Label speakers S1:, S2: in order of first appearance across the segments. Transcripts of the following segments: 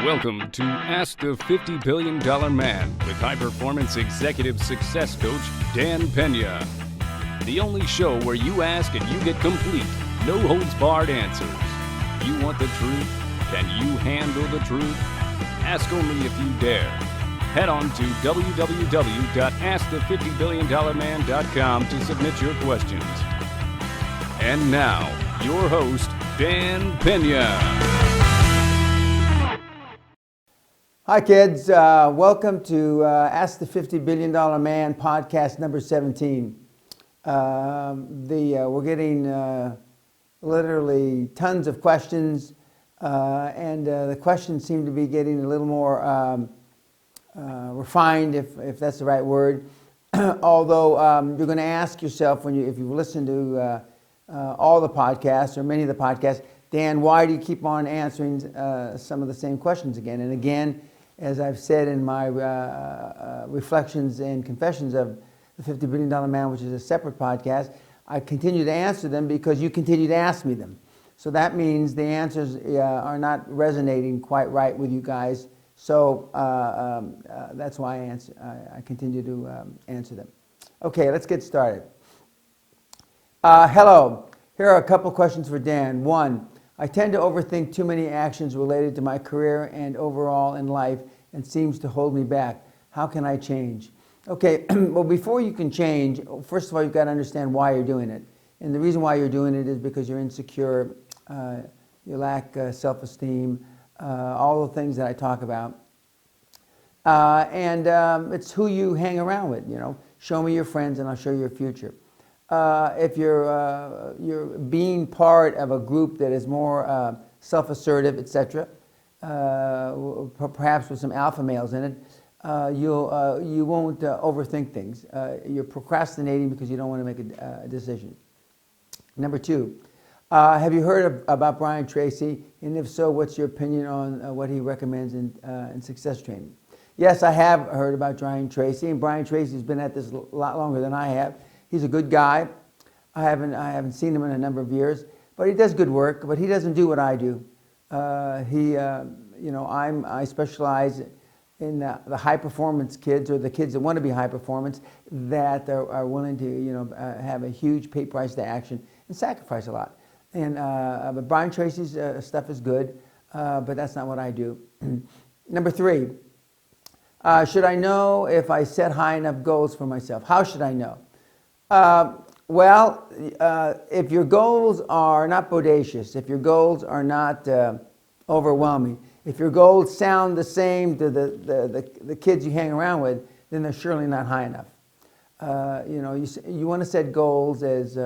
S1: Welcome to Ask the $50 Billion Man with high-performance executive success coach Dan Peña. The only show where you ask and you get complete, no-holds-barred answers. You want the truth? Can you handle the truth? Ask only if you dare. Head on to www.askthefifty-billionman.com to submit your questions. And now, your host, Dan Peña.
S2: Hi kids, welcome to Ask the $50 Billion Man podcast number 17. We're getting literally tons of questions, and the questions seem to be getting a little more refined, if that's the right word. Although you're going to ask yourself, if you've listened to all the podcasts or many of the podcasts, Dan, why do you keep on answering some of the same questions again and again? As I've said in my reflections and confessions of the $50 Billion Man, which is a separate podcast, I continue to answer them because you continue to ask me them. So that means the answers are not resonating quite right with you guys. So that's why I continue to answer them. Okay, let's get started. Hello. Here are a couple questions for Dan. One, I tend to overthink too many actions related to my career and overall in life and seems to hold me back. How can I change? Okay, well, before you can change, first of all, you've got to understand why you're doing it. And the reason why you're doing it is because you're insecure, you lack self-esteem, all the things that I talk about. And it's who you hang around with, you know. Show me your friends and I'll show you your future. If you're being part of a group that is more self-assertive, etc., perhaps with some alpha males in it, you won't overthink things. You're procrastinating because you don't want to make a decision. Number two, have you heard about Brian Tracy? And if so, what's your opinion on what he recommends in success training? Yes, I have heard about Brian Tracy, and Brian Tracy's been at this a lot longer than I have. He's a good guy. I haven't seen him in a number of years, but he does good work. But he doesn't do what I do. I specialize in the high performance kids, or the kids that want to be high performance, that are willing to have a huge pay price to action and sacrifice a lot. And but Brian Tracy's stuff is good, but that's not what I do. Number three, should I know if I set high enough goals for myself? How should I know? If your goals are not bodacious, if your goals are not overwhelming, if your goals sound the same to the kids you hang around with, then they're surely not high enough. You want to set goals, as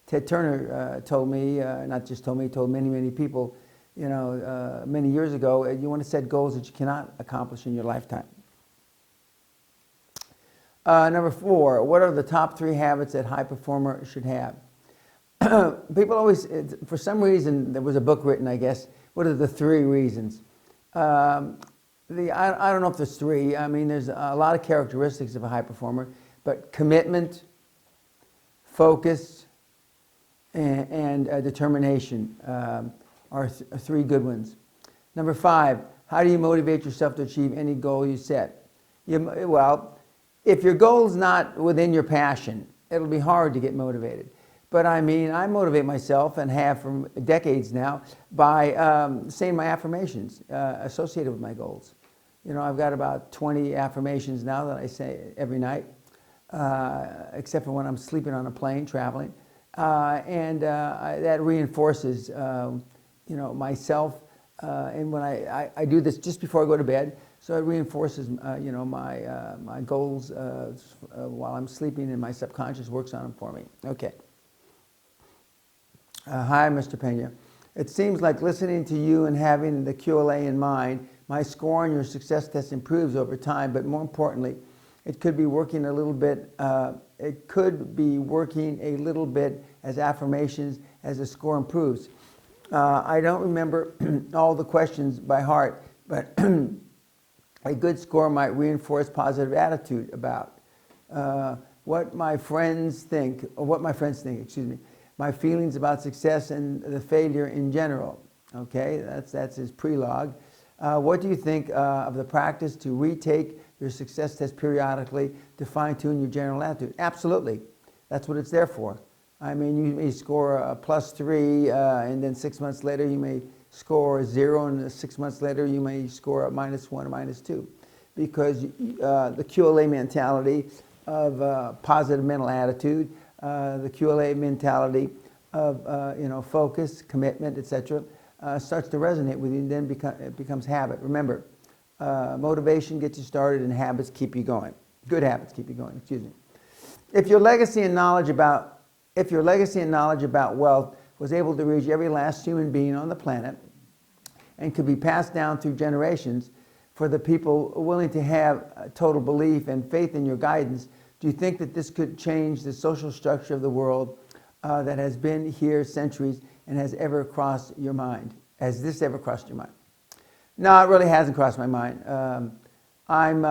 S2: Ted Turner told me, not just told me, told many, many people, many years ago. You want to set goals that you cannot accomplish in your lifetime. Number four, what are the top 3 habits that high performer should have? People always, for some reason, there was a book written, I guess, what are the 3 reasons? I don't know if there's 3. I mean, there's a lot of characteristics of a high performer, but commitment, focus, and determination are 3 good ones. Number 5, how do you motivate yourself to achieve any goal you set? If your goal's not within your passion, it'll be hard to get motivated. But I mean, I motivate myself, and have for decades now, by saying my affirmations associated with my goals. I've got about 20 affirmations now that I say every night, except for when I'm sleeping on a plane traveling. That reinforces, myself. And when I do this just before I go to bed, so it reinforces, my goals while I'm sleeping, and my subconscious works on them for me. Okay. Hi, Mr. Peña. It seems like listening to you and having the QLA in mind, my score on your success test improves over time, but more importantly, it could be working a little bit. It could be working a little bit as affirmations as the score improves. I don't remember all the questions by heart, but a good score might reinforce positive attitude about what my friends think, my feelings about success and the failure in general. Okay, that's his prelogue. What do you think of the practice to retake your success test periodically to fine-tune your general attitude? Absolutely. That's what it's there for. I mean, you may score a +3, and then 6 months later you may score a 0, and 6 months later you may score a -1 or -2. Because the QLA mentality of positive mental attitude, the QLA mentality of focus, commitment, etc., starts to resonate with you, and then it becomes habit. Remember, motivation gets you started, and habits keep you going. Good habits keep you going. Excuse me. If your legacy and knowledge about wealth was able to reach every last human being on the planet, and could be passed down through generations, for the people willing to have total belief and faith in your guidance, do you think that this could change the social structure of the world that has been here centuries and has ever crossed your mind? Has this ever crossed your mind? No, it really hasn't crossed my mind. I'm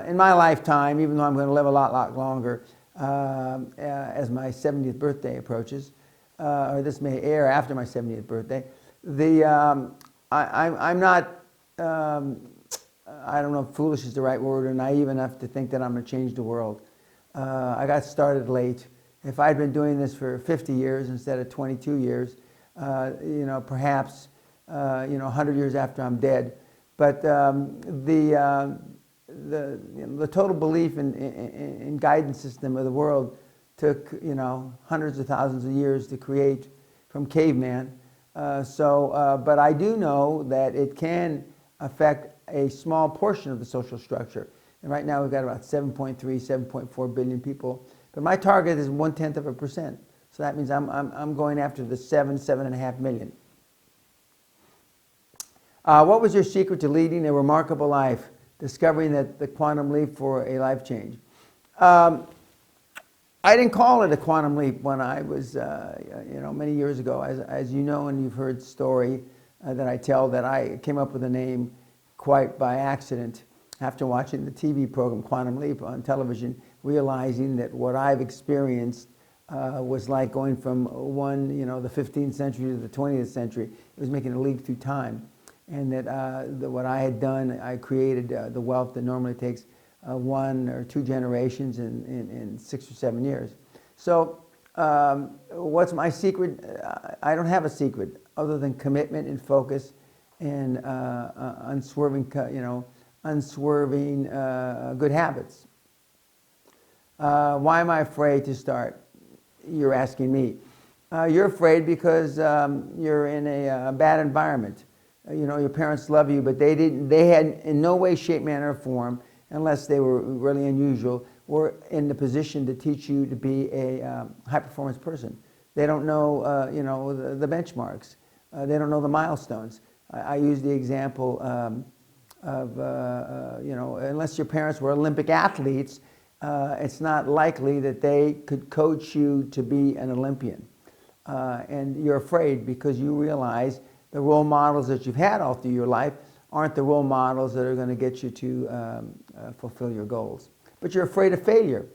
S2: in my lifetime, even though I'm going to live a lot longer, as my 70th birthday approaches, or this may air after my 70th birthday. I'm not, I don't know if foolish is the right word, or naive enough to think that I'm going to change the world. I got started late. If I'd been doing this for 50 years instead of 22 years, perhaps 100 years after I'm dead. But the total belief in guidance system of the world took hundreds of thousands of years to create from caveman. But I do know that it can affect a small portion of the social structure. And right now we've got about 7.3, 7.4 billion people. But my target is 0.1%. So that means I'm going after the 7.5 million. What was your secret to leading a remarkable life? Discovering that the quantum leap for a life change. I didn't call it a quantum leap when I was, many years ago. As you know, and you've heard the story that I tell, that I came up with the name quite by accident after watching the TV program Quantum Leap on television, realizing that what I've experienced was like going from the 15th century to the 20th century. It was making a leap through time. And that what I had done, I created the wealth that normally takes 1 or 2 generations in 6 or 7 years. So what's my secret? I don't have a secret other than commitment and focus and unswerving good habits. Why am I afraid to start? You're asking me. You're afraid because you're in a bad environment. Your parents love you, but they had in no way, shape, manner, or form, unless they were really unusual, were in the position to teach you to be a high-performance person. They don't know, the benchmarks. They don't know the milestones. I use the example of unless your parents were Olympic athletes, it's not likely that they could coach you to be an Olympian. And you're afraid because you realize the role models that you've had all through your life aren't the role models that are going to get you to fulfill your goals. But you're afraid of failure,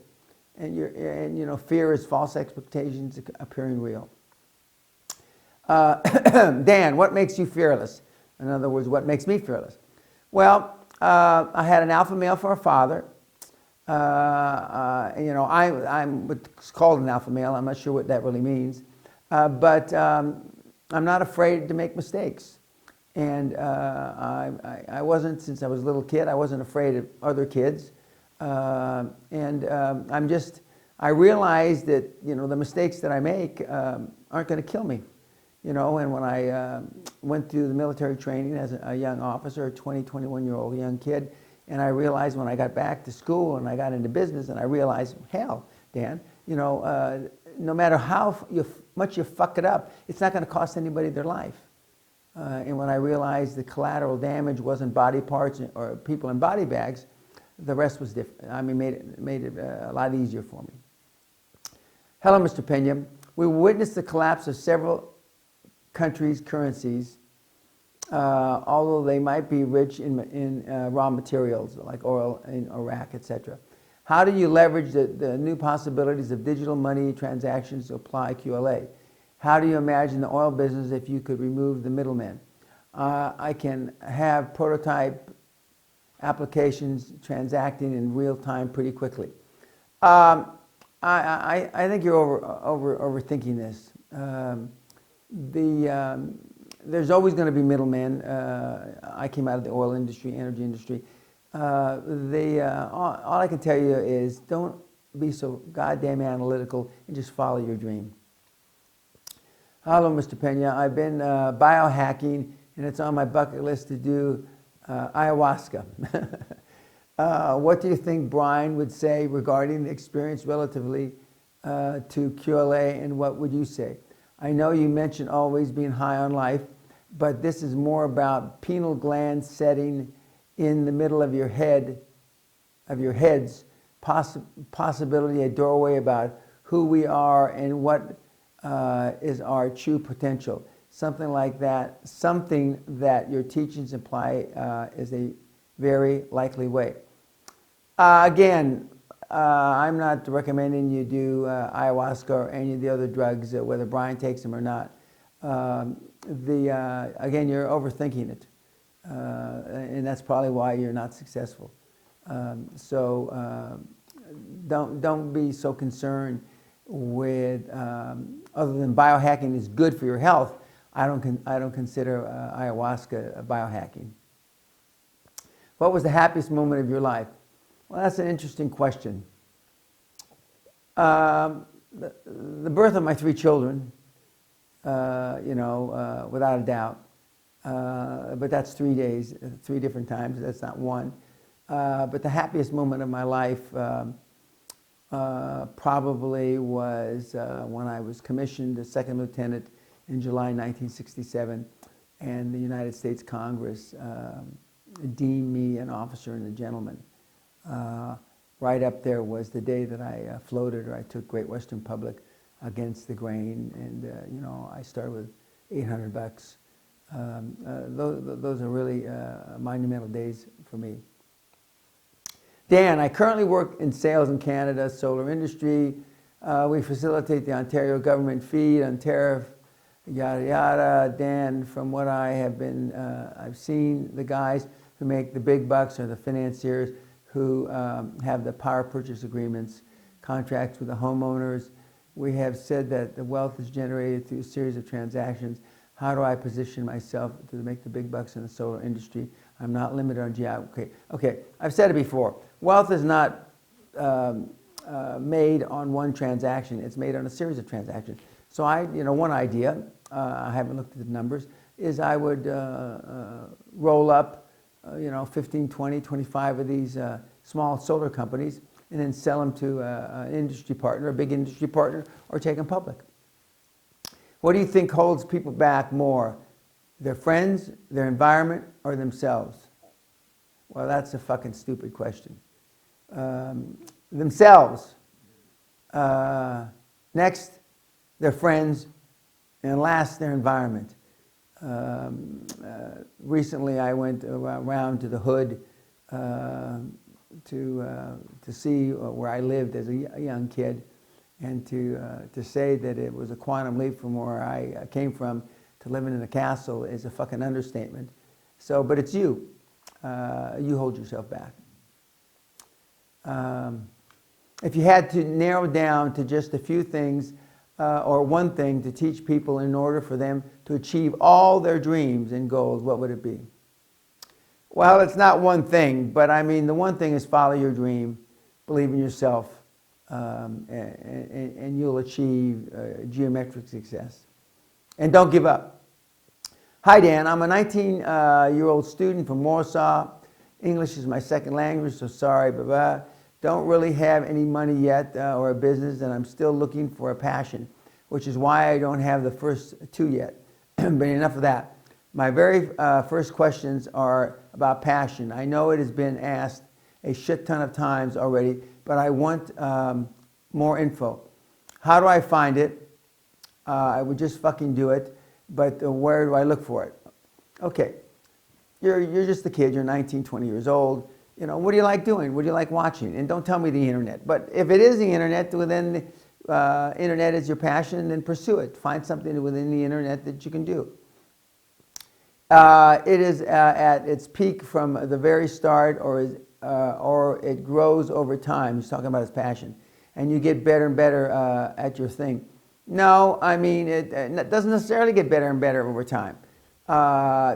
S2: and fear is false expectations appearing real. Dan, what makes you fearless? In other words, what makes me fearless? Well, I had an alpha male for a father. I'm what's called an alpha male. I'm not sure what that really means, but I'm not afraid to make mistakes. And I wasn't, since I was a little kid, I wasn't afraid of other kids. I realized that, the mistakes that I make aren't going to kill me. And when I went through the military training as a young officer, a 21-year-old young kid, and I realized when I got back to school and I got into business, and I realized, hell, Dan, no matter how much you fuck it up, it's not going to cost anybody their life. And when I realized the collateral damage wasn't body parts or people in body bags, the rest was different. I mean, made it a lot easier for me. Hello, Mr. Peña. We witnessed the collapse of several countries' currencies, although they might be rich in raw materials like oil in Iraq, etc. How do you leverage the new possibilities of digital money transactions to apply QLA? How do you imagine the oil business if you could remove the middleman? I can have prototype applications transacting in real time pretty quickly. I think you're overthinking this. There's always going to be middlemen. I came out of the oil industry, energy industry. All I can tell you is don't be so goddamn analytical and just follow your dream. Hello, Mr. Peña. I've been biohacking, and it's on my bucket list to do ayahuasca. What do you think Brian would say regarding the experience relatively to QLA, and what would you say? I know you mentioned always being high on life, but this is more about pineal gland setting in the middle of your head, of your heads, possibility, a doorway about who we are and what is our true potential. Something like that, something that your teachings imply is a very likely way. Again, I'm not recommending you do ayahuasca or any of the other drugs, whether Brian takes them or not. Again, you're overthinking it, and that's probably why you're not successful. Don't be so concerned with other than biohacking is good for your health. I don't consider ayahuasca biohacking. What was the happiest moment of your life? Well, that's an interesting question. The birth of my 3 children, without a doubt. But that's 3 days, 3 different times. That's not one. But the happiest moment of my life probably was when I was commissioned as second lieutenant in July 1967, and the United States Congress deemed me an officer and a gentleman. Right up there was the day that I floated, or I took Great Western Public against the grain, and I started with $800. Those are really monumental days for me. Dan, I currently work in sales in Canada, solar industry. We facilitate the Ontario government feed on tariff, yada yada. Dan, from what I've seen, the guys who make the big bucks are the financiers who have the power purchase agreements, contracts with the homeowners. We have said that the wealth is generated through a series of transactions. How do I position myself to make the big bucks in the solar industry? I'm not limited on geography. Okay, I've said it before. Wealth is not made on one transaction. It's made on a series of transactions. So one idea, I haven't looked at the numbers, is I would roll up 15, 20, 25 of these small solar companies and then sell them to an industry partner, a big industry partner, or take them public. What do you think holds people back more? Their friends, their environment, or themselves? Well, that's a fucking stupid question. Themselves. Next, their friends, and last, their environment. Recently, I went around to the hood to see where I lived as a young kid, and to say that it was a quantum leap from where I came from to living in a castle is a fucking understatement. So, but it's you. You hold yourself back. If you had to narrow down to just a few things or one thing to teach people in order for them to achieve all their dreams and goals, what would it be? Well, it's not one thing, but I mean, the one thing is follow your dream, believe in yourself, and you'll achieve geometric success. And don't give up. Hi, Dan. I'm a 19-year-old student from Warsaw. English is my second language, so sorry, but don't really have any money yet or a business, and I'm still looking for a passion, which is why I don't have the first 2 yet. But enough of that. My very first questions are about passion. I know it has been asked a shit ton of times already, but I want more info. How do I find it? I would just fucking do it, but where do I look for it? Okay, you're just a kid, you're 19, 20 years old. What do you like doing? What do you like watching? And don't tell me the internet. But if it is the internet, within the internet is your passion, then pursue it. Find something within the internet that you can do. It is at its peak from the very start, or it grows over time. He's talking about his passion, and you get better and better at your thing. No, I mean it doesn't necessarily get better and better over time.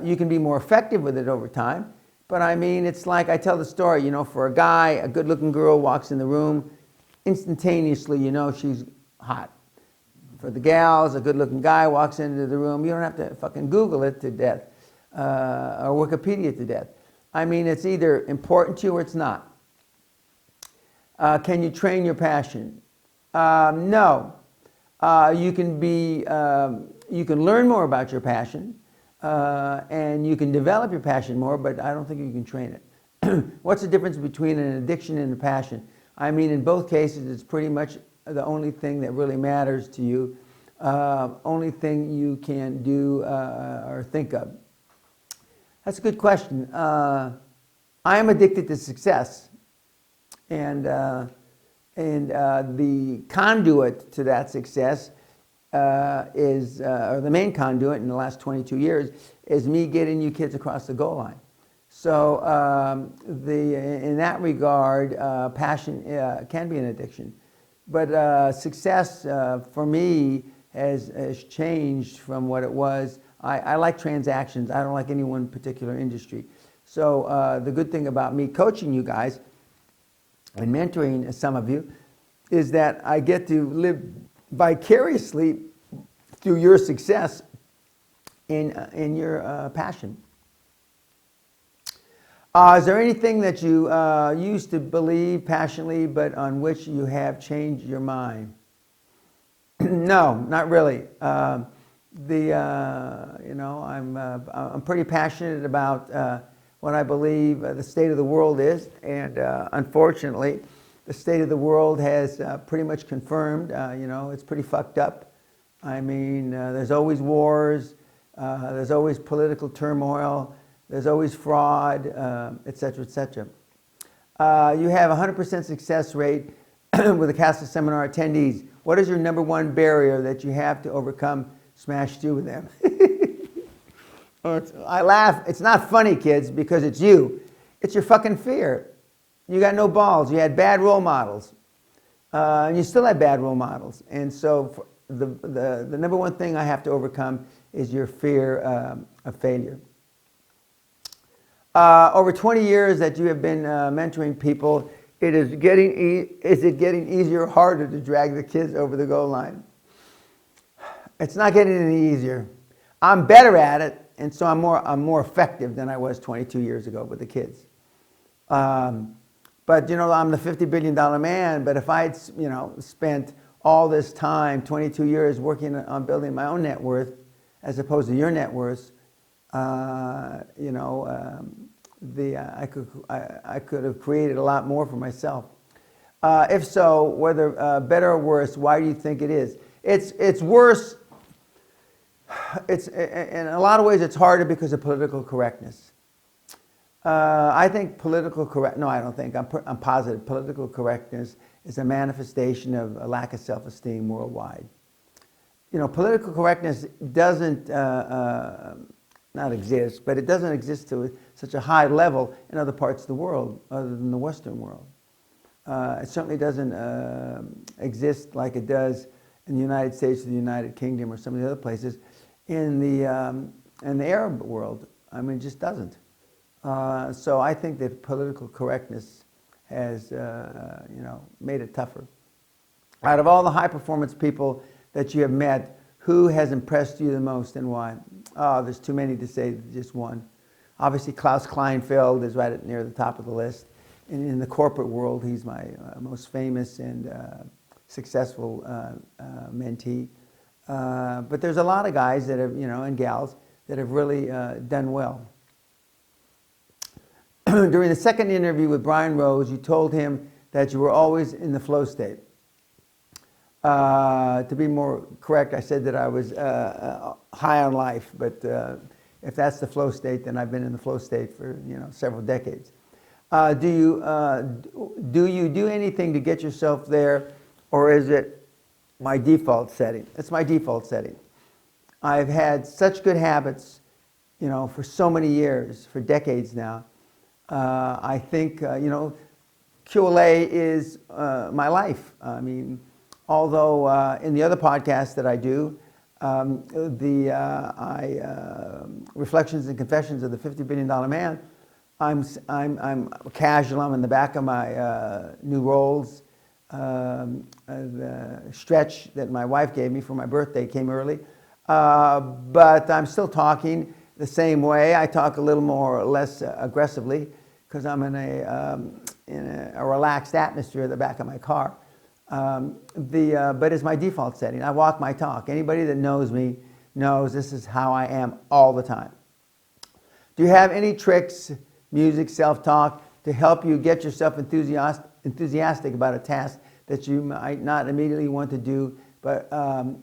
S2: You can be more effective with it over time, but I mean it's like I tell the story. You know, for a guy, a good-looking girl walks in the room, instantaneously you know she's hot. For the gals, a good-looking guy walks into the room, you don't have to fucking Google it to death. Or Wikipedia to death. I mean, it's either important to you or it's not. Can you train your passion? No. You can learn more about your passion, and you can develop your passion more, but I don't think you can train it. What's the difference between an addiction and a passion? I mean, in both cases, it's pretty much the only thing that really matters to you, only thing you can do or think of. That's a good question. I am addicted to success, and the conduit to that success or the main conduit in the last 22 years, is me getting you kids across the goal line. So in that regard, passion can be an addiction, but success for me has changed from what it was. I like transactions. I don't like any one particular industry. So the good thing about me coaching you guys and mentoring some of you is that I get to live vicariously through your success in your passion. Is there anything that you used to believe passionately but on which you have changed your mind? No, not really. I'm pretty passionate about what I believe the state of the world is, and unfortunately, the state of the world has pretty much confirmed. It's pretty fucked up. I mean, there's always wars, there's always political turmoil, there's always fraud, etc., etc. You have a 100% success rate with the Castle Seminar attendees. What is your number one barrier that you have to overcome? Smash through with them. I laugh. It's not funny, kids, because it's you. It's your fucking fear. You got no balls. You had bad role models. And you still have bad role models. And so the number one thing I have to overcome is your fear of failure. Over 20 years that you have been mentoring people, is it getting easier or harder to drag the kids over the goal line? It's not getting any easier. I'm better at it, and so I'm more effective than I was 22 years ago with the kids. But I'm the $50 billion man. But if I'd spent all this time, 22 years, working on building my own net worth, as opposed to your net worth, I could have created a lot more for myself. If so, whether better or worse, why do you think it is? It's worse. It's in a lot of ways it's harder because of political correctness. I think I'm positive political correctness is a manifestation of a lack of self-esteem worldwide. Political correctness doesn't not exist, but it doesn't exist to such a high level in other parts of the world other than the Western world. It certainly doesn't exist like it does in the United States or the United Kingdom or some of the other places. In the Arab world, I mean, it just doesn't. So I think that political correctness has, made it tougher. Out of all the high-performance people that you have met, who has impressed you the most and why? Oh, there's too many to say just one. Obviously, Klaus Kleinfeld is right near the top of the list. In the corporate world, he's my most famous and successful mentee. But there's a lot of guys that have, and gals that have really done well. During the second interview with Brian Rose, you told him that you were always in the flow state. To be more correct, I said that I was high on life, but if that's the flow state, then I've been in the flow state for several decades. Do you do anything to get yourself there, or is it my default setting? It's my default setting. I've had such good habits for so many years, for decades now. I think, QLA is my life. I mean, although in the other podcasts that I do, Reflections and Confessions of the $50 Billion Man, I'm casual. I'm in the back of my new Rolls. The stretch that my wife gave me for my birthday came early. But I'm still talking the same way. I talk a little more or less aggressively because I'm in a relaxed atmosphere at the back of my car. But it's my default setting. I walk my talk. Anybody that knows me knows this is how I am all the time. Do you have any tricks, music, self-talk, to help you get yourself enthusiastic about a task that you might not immediately want to do, but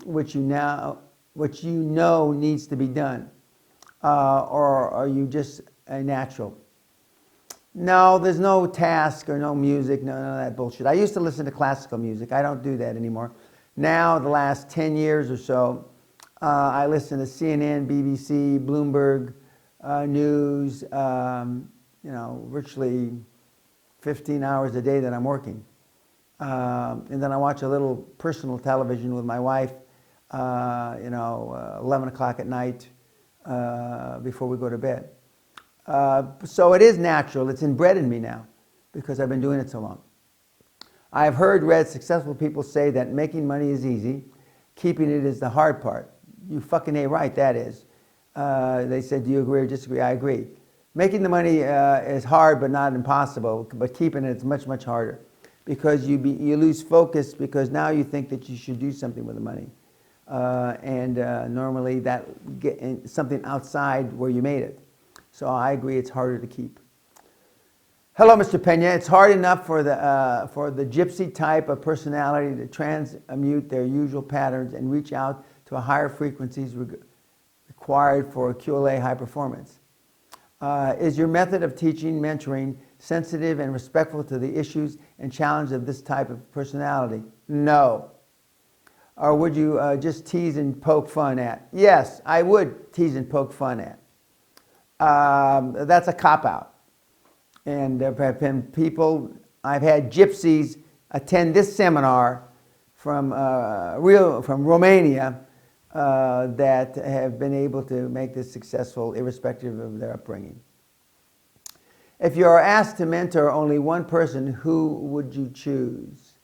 S2: which you know needs to be done? Or are you just a natural? No, there's no task or no music, none of that bullshit. I used to listen to classical music. I don't do that anymore. Now, the last 10 years or so, I listen to CNN, BBC, Bloomberg, News, virtually 15 hours a day that I'm working. And then I watch a little personal television with my wife, 11 o'clock at night before we go to bed. So it is natural. It's inbred in me now because I've been doing it so long. I've read successful people say that making money is easy, keeping it is the hard part. You fucking A right, that is. They said, do you agree or disagree? I agree. Making the money is hard but not impossible, but keeping it is much, much harder because you lose focus because now you think that you should do something with the money. Normally that get something outside where you made it. So I agree it's harder to keep. Hello, Mr. Peña. It's hard enough for the gypsy type of personality to transmute their usual patterns and reach out to higher frequencies required for QLA high performance. Is your method of teaching, mentoring, sensitive and respectful to the issues and challenges of this type of personality? No. Or would you just tease and poke fun at? Yes, I would tease and poke fun at. That's a cop-out. And there have been people, I've had gypsies attend this seminar from Romania that have been able to make this successful irrespective of their upbringing. If you are asked to mentor only one person, who would you choose?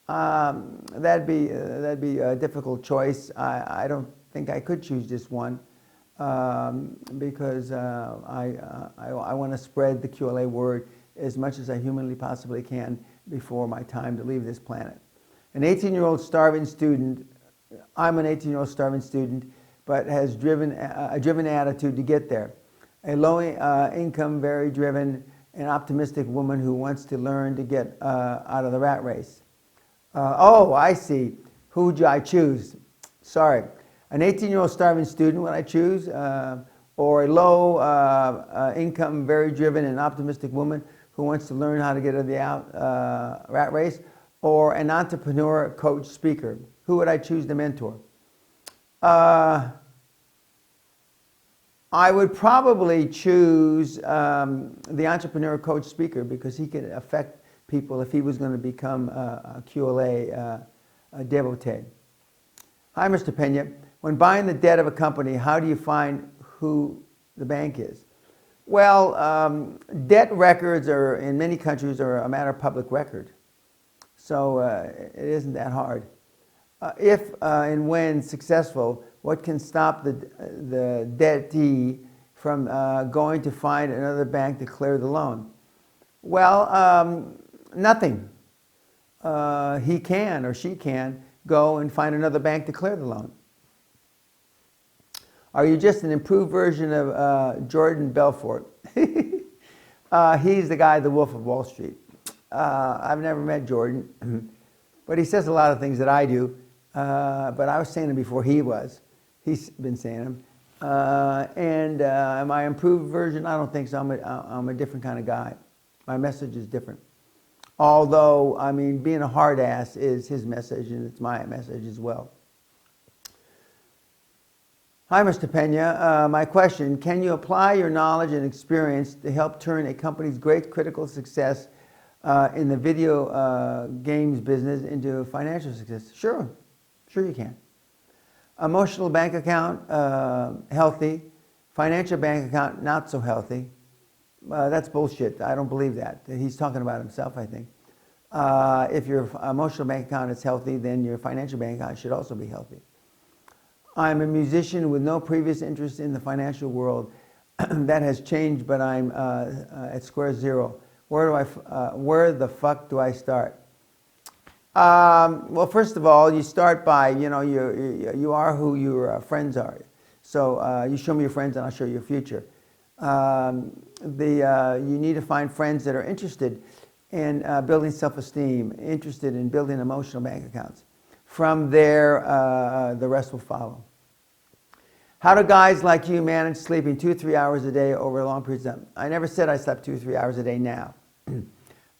S2: That'd be a difficult choice. I don't think I could choose just one. Because I want to spread the QLA word as much as I humanly possibly can before my time to leave this planet. An 18-year-old starving student, I'm an 18-year-old starving student, but has a driven attitude to get there. A low-income, very driven, and optimistic woman who wants to learn to get out of the rat race. Oh, I see. Who would I choose? Sorry. An 18-year-old starving student would I choose, or a low-income, very driven and optimistic woman who wants to learn how to get out of the rat race, or an entrepreneur, coach, speaker? Who would I choose to mentor? I would probably choose the entrepreneur, coach, speaker because he could affect people if he was going to become a QLA devotee. Hi, Mr. Peña. When buying the debt of a company, how do you find who the bank is? Well, debt records in many countries are a matter of public record. So it isn't that hard. If and when successful, what can stop the debtee from going to find another bank to clear the loan? Well, nothing. He can or she can go and find another bank to clear the loan. Are you just an improved version of Jordan Belfort? He's the guy, the Wolf of Wall Street. I've never met Jordan, but he says a lot of things that I do. But I was saying them before he was. He's been saying them. Am I improved version? I don't think so. I'm a different kind of guy. My message is different. Although, I mean, being a hard ass is his message, and it's my message as well. Hi, Mr. Peña. My question, can you apply your knowledge and experience to help turn a company's great critical success in the video games business into financial success? Sure you can. Emotional bank account, healthy. Financial bank account, not so healthy. That's bullshit. I don't believe that. He's talking about himself, I think. If your emotional bank account is healthy, then your financial bank account should also be healthy. I'm a musician with no previous interest in the financial world. That has changed, but I'm at square zero. Where the fuck do I start? Well, first of all, you start by, you are who your friends are. So you show me your friends and I'll show you your future. You need to find friends that are interested in building self-esteem, interested in building emotional bank accounts. From there, the rest will follow. How do guys like you manage sleeping 2-3 hours a day over a long period of time? I never said I slept 2-3 hours a day now.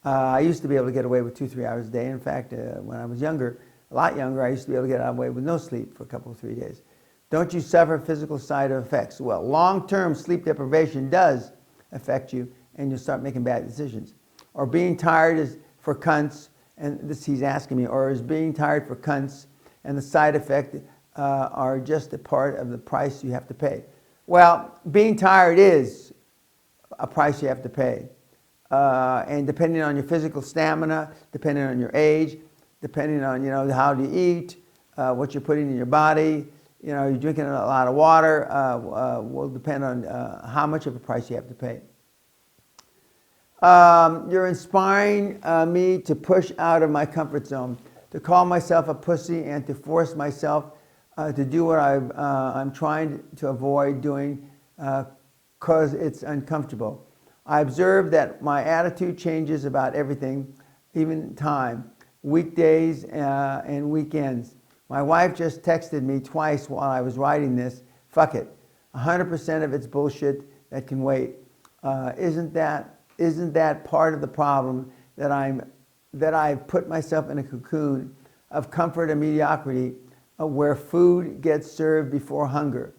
S2: I used to be able to get away with 2-3 hours a day. In fact, when I was younger, a lot younger, I used to be able to get away with no sleep for a couple of 3 days. Don't you suffer physical side effects? Well, long-term sleep deprivation does affect you, and you'll start making bad decisions. Or being tired is for cunts, and this he's asking me, or is being tired for cunts, and the side effect are just a part of the price you have to pay. Well, being tired is a price you have to pay. And depending on your physical stamina, depending on your age, depending on, how you eat, what you're putting in your body, you're drinking a lot of water, will depend on how much of a price you have to pay. You're inspiring me to push out of my comfort zone, to call myself a pussy and to force myself to do what I'm trying to avoid doing because it's uncomfortable. I observe that my attitude changes about everything, even time, weekdays and weekends. My wife just texted me twice while I was writing this. Fuck it. 100% of it's bullshit that can wait. Isn't that part of the problem that I've put myself in a cocoon of comfort and mediocrity where food gets served before hunger?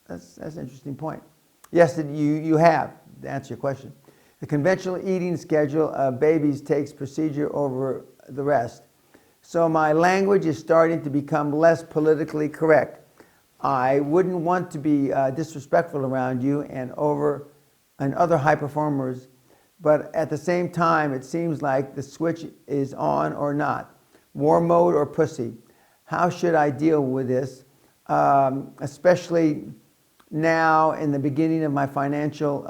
S2: That's an interesting point. Yes, you have, to answer your question. The conventional eating schedule of babies takes procedure over the rest. So my language is starting to become less politically correct. I wouldn't want to be disrespectful around you and other high performers, but at the same time, it seems like the switch is on or not. War mode or pussy. How should I deal with this, especially now in the beginning of my financial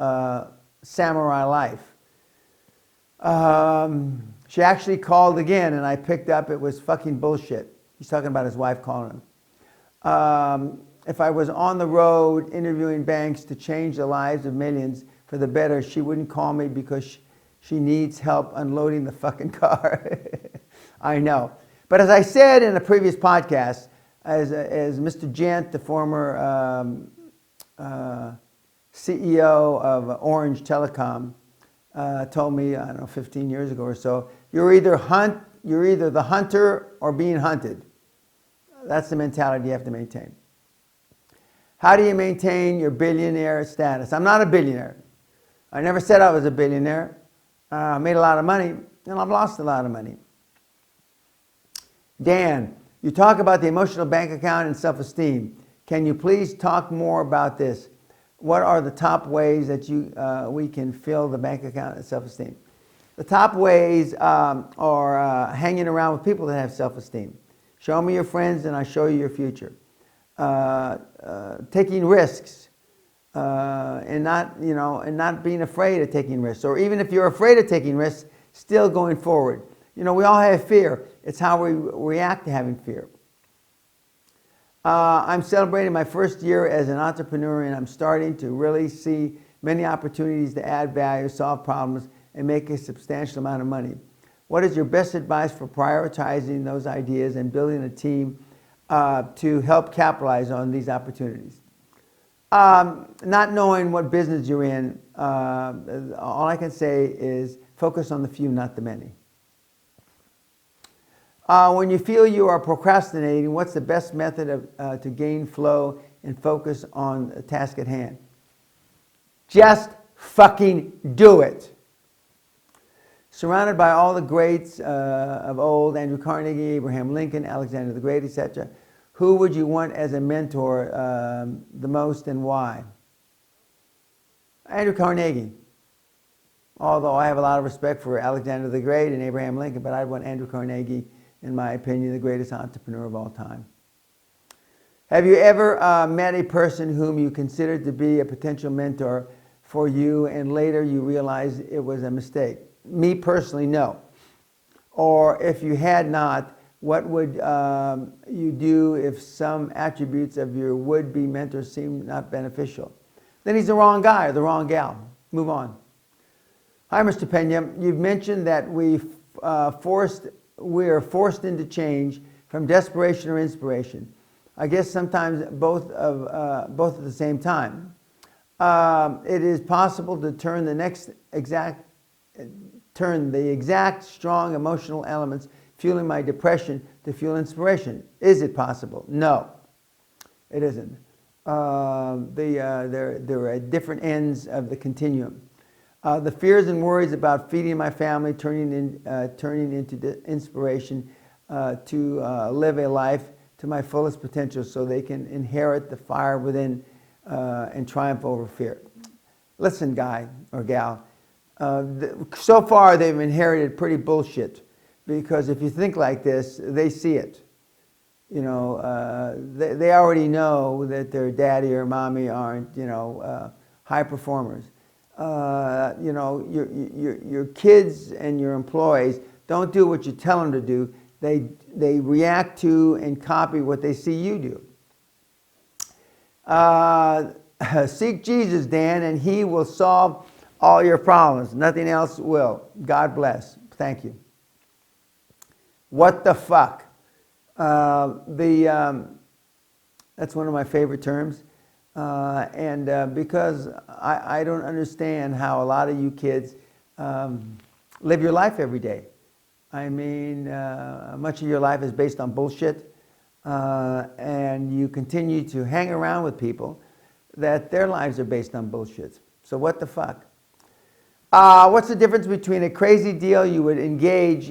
S2: samurai life? She actually called again, and I picked up. It was fucking bullshit. He's talking about his wife calling him. If I was on the road interviewing banks to change the lives of millions for the better, she wouldn't call me because she needs help unloading the fucking car. I know. But as I said in a previous podcast, as Mr. Gent, the former CEO of Orange Telecom, told me, 15 years ago or so, you're either the hunter or being hunted. That's the mentality you have to maintain. How do you maintain your billionaire status? I'm not a billionaire. I never said I was a billionaire. I made a lot of money, and I've lost a lot of money. Dan, you talk about the emotional bank account and self-esteem. Can you please talk more about this? What are the top ways that we can fill the bank account and self-esteem? The top ways are hanging around with people that have self-esteem. Show me your friends and I show you your future. Taking risks and not being afraid of taking risks. Or even if you're afraid of taking risks, still going forward. We all have fear. It's how we react to having fear. I'm celebrating my first year as an entrepreneur, and I'm starting to really see many opportunities to add value, solve problems, and make a substantial amount of money. What is your best advice for prioritizing those ideas and building a team to help capitalize on these opportunities? Not knowing what business you're in, all I can say is focus on the few, not the many. When you feel you are procrastinating, what's the best method to gain flow and focus on the task at hand. Just fucking do it. Surrounded by all the greats of old, Andrew Carnegie, Abraham Lincoln, Alexander the Great, etc., who would you want as a mentor the most and why? Andrew Carnegie. Although I have a lot of respect for Alexander the Great and Abraham Lincoln, but I'd want Andrew Carnegie, in my opinion, the greatest entrepreneur of all time. Have you ever met a person whom you considered to be a potential mentor for you and later you realized it was a mistake? Me personally, no. Or if you had not, what would you do if some attributes of your would-be mentor seem not beneficial? Then he's the wrong guy or the wrong gal. Move on. Hi, Mr. Peña. You've mentioned that we are forced into change from desperation or inspiration. I guess sometimes both at the same time. It is possible to turn the exact strong emotional elements fueling my depression to fuel inspiration. Is it possible? No, it isn't. There are different ends of the continuum. The fears and worries about feeding my family, turning into inspiration to live a life to my fullest potential so they can inherit the fire within and triumph over fear. Listen, guy or gal, so far they've inherited pretty bullshit, because if you think like this, they see it. You know, they already know that their daddy or mommy aren't, high performers. You know, your kids and your employees don't do what you tell them to do. They react to and copy what they see you do. Seek Jesus, Dan, and he will solve all your problems. Nothing else will. God bless. Thank you. What the fuck? That's one of my favorite terms. Because I don't understand how a lot of you kids live your life every day. I mean, much of your life is based on bullshit, and you continue to hang around with people that their lives are based on bullshit. So what the fuck? What's the difference between a crazy deal you would engage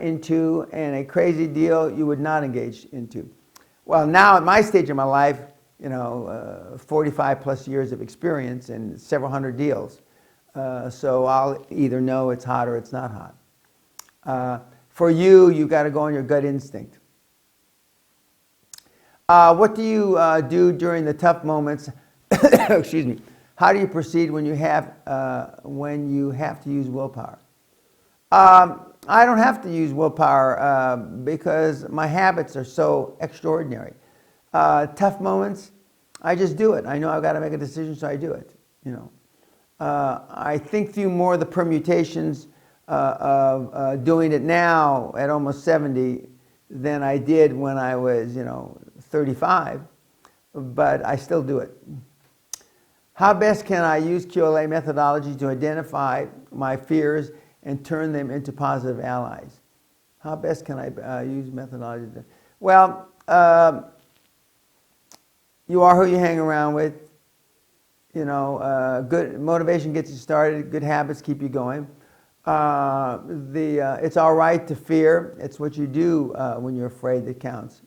S2: into and a crazy deal you would not engage into? Well, now at my stage of my life, 45 plus years of experience and several hundred deals. So I'll either know it's hot or it's not hot. For you got to go on your gut instinct. What do you do during the tough moments? Excuse me. How do you proceed when you have to use willpower? I don't have to use willpower because my habits are so extraordinary. Tough moments, I just do it. I know I've got to make a decision, so I do it. I think through more of the permutations of doing it now at almost 70 than I did when I was, 35, but I still do it. How best can I use QLA methodology to identify my fears and turn them into positive allies? How best can I use methodology? Well, you are who you hang around with. Good motivation gets you started. Good habits keep you going. It's all right to fear. It's what you do when you're afraid that counts.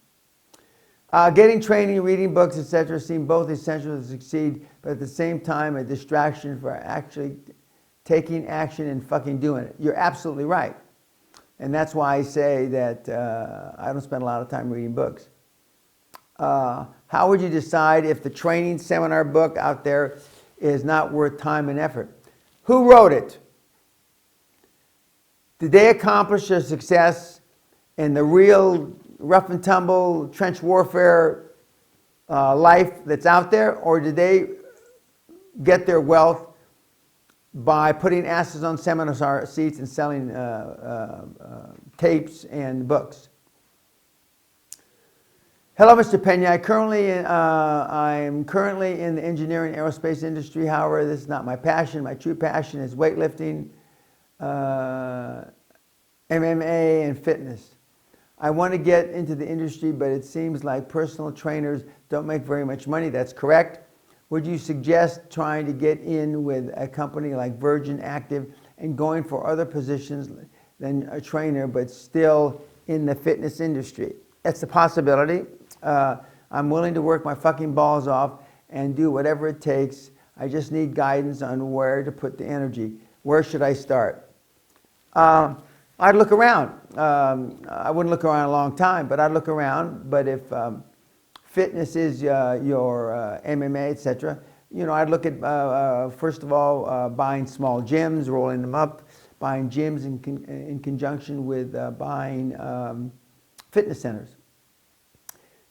S2: Getting training, reading books, etc. seem both essential to succeed, but at the same time a distraction for actually taking action and fucking doing it. You're absolutely right. And that's why I say that I don't spend a lot of time reading books. How would you decide if the training seminar book out there is not worth time and effort? Who wrote it? Did they accomplish their success in the real rough and tumble trench warfare life that's out there, or did they get their wealth by putting asses on seminar seats and selling tapes and books? Hello, Mr. Peña. I'm currently in the engineering aerospace industry. However, this is not my passion. My true passion is weightlifting, MMA, and fitness. I want to get into the industry, but it seems like personal trainers don't make very much money. That's correct. Would you suggest trying to get in with a company like Virgin Active and going for other positions than a trainer, but still in the fitness industry? That's a possibility. I'm willing to work my fucking balls off and do whatever it takes. I just need guidance on where to put the energy. Where should I start? I'd look around. I wouldn't look around a long time, but I'd look around. But if fitness is your MMA, etc., I'd look at, first of all, buying small gyms, rolling them up, buying gyms in conjunction with buying fitness centers.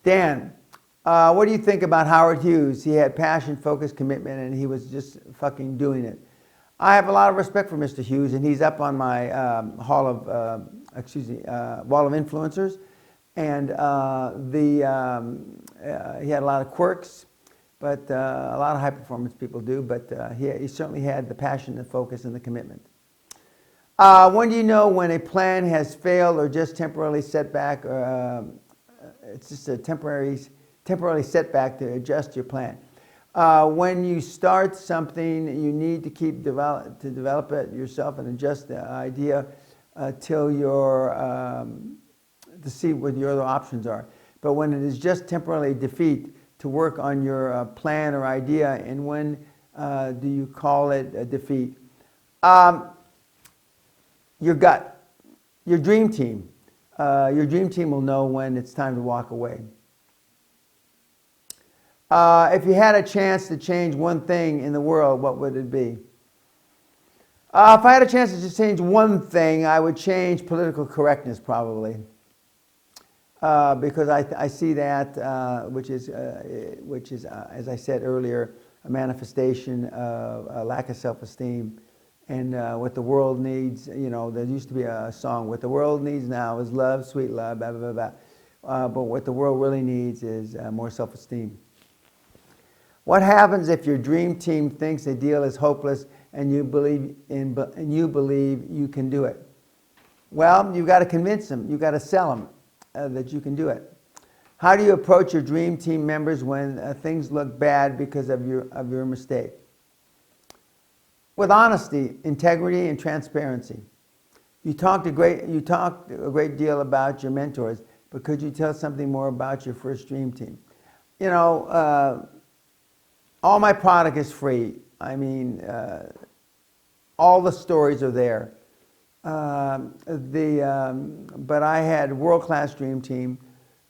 S2: Dan, what do you think about Howard Hughes? He had passion, focus, commitment, and he was just fucking doing it. I have a lot of respect for Mr. Hughes, and he's up on my wall of influencers. And he had a lot of quirks, but a lot of high performance people do. But he certainly had the passion, the focus, and the commitment. When do you know when a plan has failed or just temporarily set back? It's just a temporarily setback to adjust your plan. When you start something, you need to develop it yourself and adjust the idea till to see what your other options are. But when it is just temporarily defeat, to work on your plan or idea, and when do you call it a defeat? Your gut, your dream team. Your dream team will know when it's time to walk away. If you had a chance to change one thing in the world, what would it be? If I had a chance to just change one thing, I would change political correctness probably. Because I see that, which is, as I said earlier, a manifestation of a lack of self-esteem. And what the world needs, there used to be a song, what the world needs now is love, sweet love, blah, blah, blah, blah. But what the world really needs is more self-esteem. What happens if your dream team thinks a deal is hopeless and you believe you can do it? Well, you've got to convince them. You've got to sell them that you can do it. How do you approach your dream team members when things look bad because of your mistake? With honesty, integrity, and transparency. You talked a great deal about your mentors, but could you tell something more about your first dream team? All my product is free. I mean, all the stories are there. But I had a world-class dream team,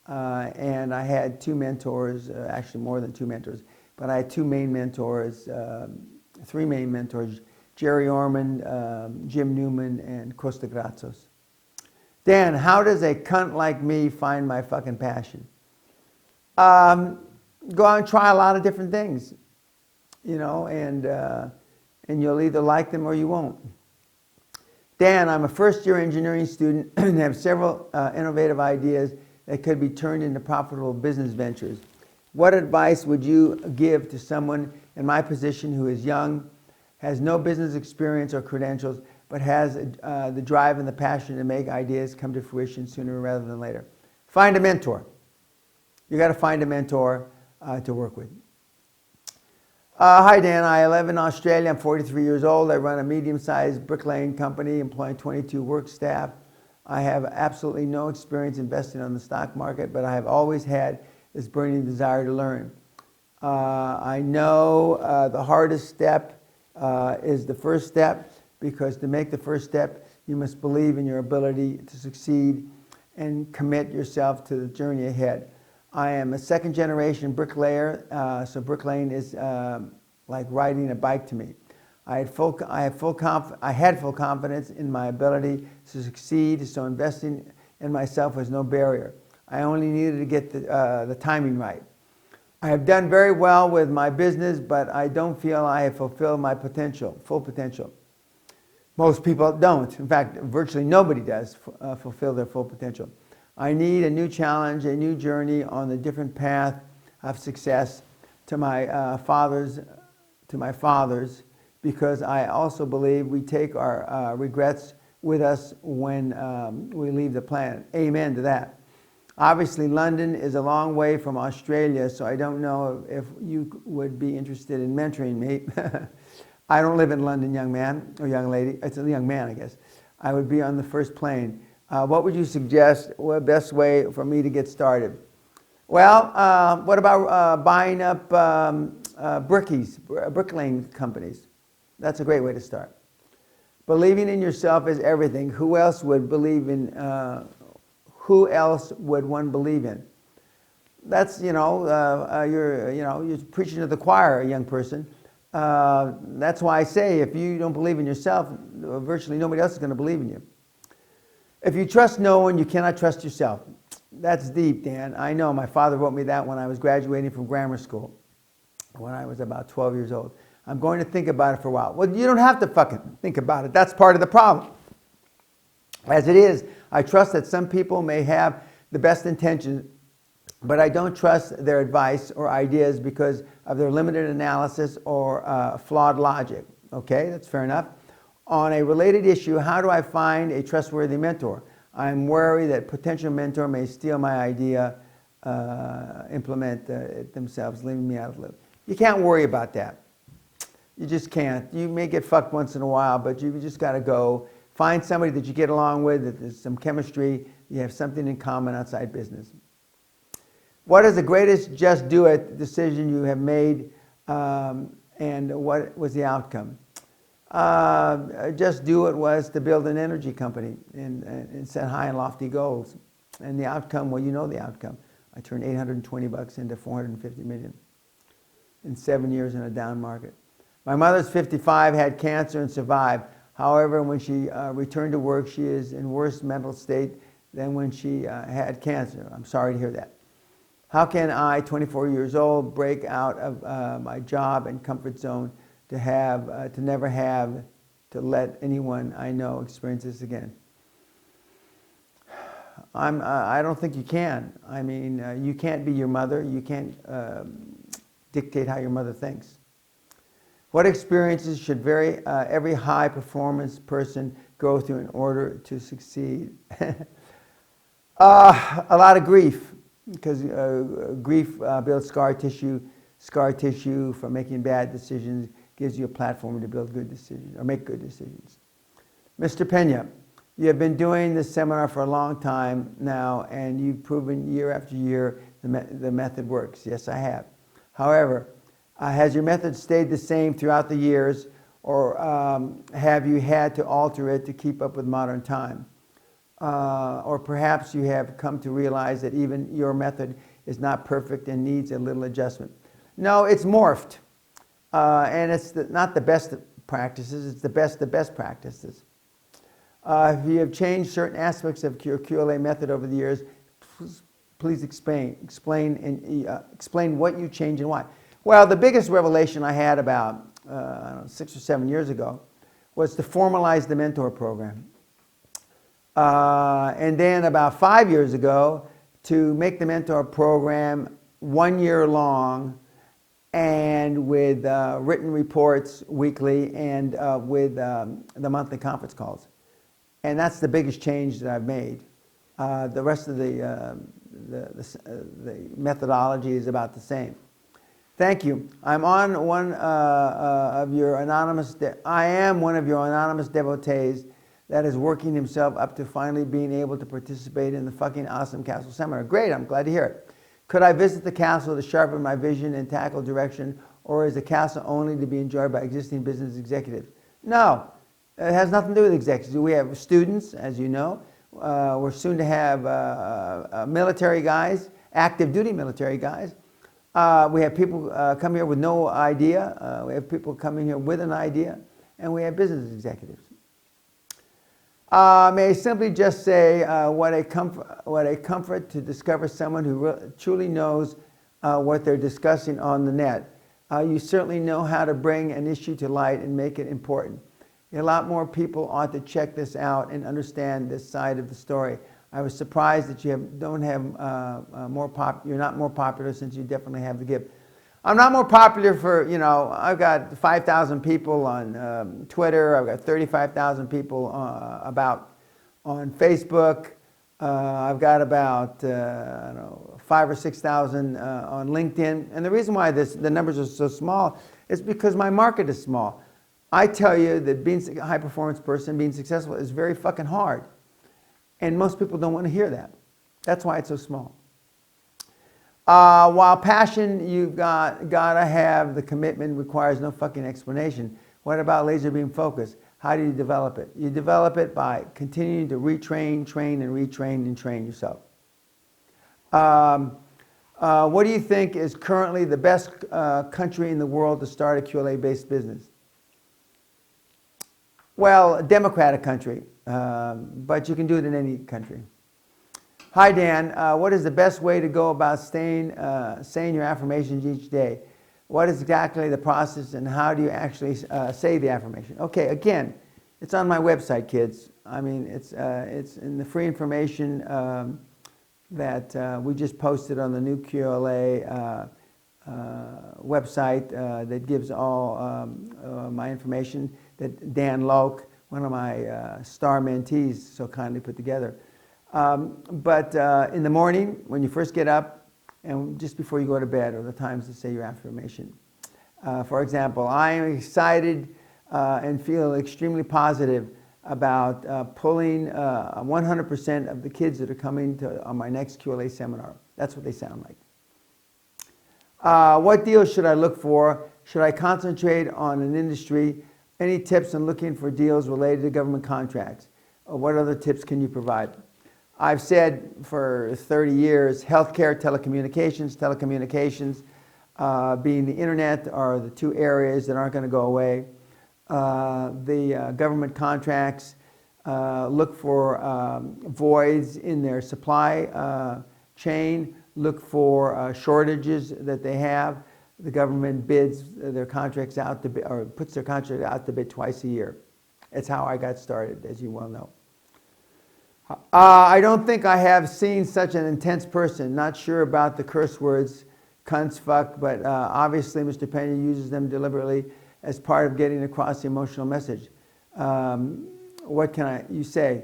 S2: and I had two mentors, actually more than two mentors, but I had three main mentors, Jerry Orman, Jim Newman, and Costa Grazos. Dan, how does a cunt like me find my fucking passion? Go out and try a lot of different things, and you'll either like them or you won't. Dan, I'm a first-year engineering student and have several innovative ideas that could be turned into profitable business ventures. What advice would you give to someone in my position who is young, has no business experience or credentials, but has the drive and the passion to make ideas come to fruition sooner rather than later? Find a mentor. You got to find a mentor to work with. Hi Dan, I live in Australia. I'm 43 years old. I run a medium-sized bricklaying company employing 22 work staff. I have absolutely no experience investing on the stock market, but I have always had this burning desire to learn. I know the hardest step is the first step, because to make the first step, you must believe in your ability to succeed and commit yourself to the journey ahead. I am a second-generation bricklayer, so bricklaying is like riding a bike to me. I had full confidence in my ability to succeed, so investing in myself was no barrier. I only needed to get the timing right. I have done very well with my business, but I don't feel I have fulfilled my full potential. Most people don't. In fact, virtually nobody does fulfill their full potential. I need a new challenge, a new journey on the different path of success to my fathers, because I also believe we take our regrets with us when we leave the planet. Amen to that. Obviously, London is a long way from Australia, so I don't know if you would be interested in mentoring me. I don't live in London, young man or young lady. It's a young man, I guess. I would be on the first plane. What would you suggest? What best way for me to get started? Well, what about buying up bricklaying companies? That's a great way to start. Believing in yourself is everything. Who else would believe in? Who else would one believe in? That's you're preaching to the choir, young person. That's why I say if you don't believe in yourself, virtually nobody else is going to believe in you. If you trust no one, you cannot trust yourself. That's deep, Dan. I know. My father wrote me that when I was graduating from grammar school, when I was about 12 years old. I'm going to think about it for a while. Well, you don't have to fucking think about it. That's part of the problem. As it is, I trust that some people may have the best intentions, but I don't trust their advice or ideas because of their limited analysis or flawed logic. Okay, that's fair enough. On a related issue, how do I find a trustworthy mentor? I'm worried that potential mentor may steal my idea, implement it themselves, leaving me out of the loop. You can't worry about that. You just can't. You may get fucked once in a while, but you just got to go find somebody that you get along with, that there's some chemistry, you have something in common outside business. What is the greatest just do it decision you have made, and what was the outcome? Just do it was to build an energy company and set high and lofty goals. And the outcome, well, you know the outcome. I turned $820 into $450 million in 7 years in a down market. My mother's 55, had cancer and survived. However, when she returned to work, she is in worse mental state than when she had cancer. I'm sorry to hear that. How can I, 24 years old, break out of my job and comfort zone to never have to let anyone I know experience this again? I don't think you can. I mean, you can't be your mother. You can't dictate how your mother thinks. What experiences should every high performance person go through in order to succeed? A lot of grief, because grief builds scar tissue. Scar tissue from making bad decisions gives you a platform to build good decisions or make good decisions. Mr. Peña, you have been doing this seminar for a long time now, and you've proven year after year the method works. Yes, I have. However, has your method stayed the same throughout the years, or have you had to alter it to keep up with modern time? Or perhaps you have come to realize that even your method is not perfect and needs a little adjustment. No, it's morphed. And it's not the best practices, it's the best practices. If you have changed certain aspects of your QLA method over the years, please explain what you changed and why. Well, the biggest revelation I had about 6 or 7 years ago was to formalize the mentor program. And then about 5 years ago, to make the mentor program 1 year long and with written reports weekly and with the monthly conference calls. And that's the biggest change that I've made. The rest of the methodology is about the same. Thank you. I am one of your anonymous devotees that is working himself up to finally being able to participate in the fucking awesome castle seminar. Great, I'm glad to hear it. Could I visit the castle to sharpen my vision and tackle direction, or is the castle only to be enjoyed by existing business executives? No, it has nothing to do with executives. We have students, as you know. We're soon to have military guys, active duty military guys. We have people come here with no idea. We have people coming here with an idea, and we have business executives. May I simply just say what a comfort to discover someone who truly knows what they're discussing on the net. You certainly know how to bring an issue to light and make it important. A lot more people ought to check this out and understand this side of the story. I was surprised that you're not more popular, since you definitely have the gift. I'm not more popular for, I've got 5,000 people on Twitter. I've got 35,000 people on Facebook. I've got about, 5,000 or 6,000 on LinkedIn. And the reason why the numbers are so small is because my market is small. I tell you that being a high-performance person, being successful is very fucking hard. And most people don't want to hear that. That's why it's so small. While passion, you've got to have the commitment, requires no fucking explanation. What about laser beam focus? How do you develop it? You develop it by continuing to retrain, train, and retrain and train yourself. What do you think is currently the best country in the world to start a QLA-based business? Well, a democratic country, but you can do it in any country. Hi, Dan. What is the best way to go about saying your affirmations each day? What is exactly the process, and how do you actually say the affirmation? Okay, again, it's on my website, kids. I mean, it's in the free information that we just posted on the new QLA website that gives all my information that Dan Loke, one of my star mentees, so kindly put together. But in the morning, when you first get up, and just before you go to bed, are the times to say your affirmation. For example, I am excited and feel extremely positive about pulling 100% of the kids that are coming on my next QLA seminar. That's what they sound like. What deals should I look for? Should I concentrate on an industry? Any tips on looking for deals related to government contracts? What other tips can you provide? I've said for 30 years, healthcare, telecommunications, being the internet are the two areas that aren't going to go away. The government contracts, look for voids in their supply chain, look for shortages that they have. The government bids their contracts out to bid, or puts their contract out to bid twice a year. It's how I got started, as you well know. I don't think I have seen such an intense person. Not sure about the curse words, cunts, fuck, but obviously Mr. Peña uses them deliberately as part of getting across the emotional message. What can you say?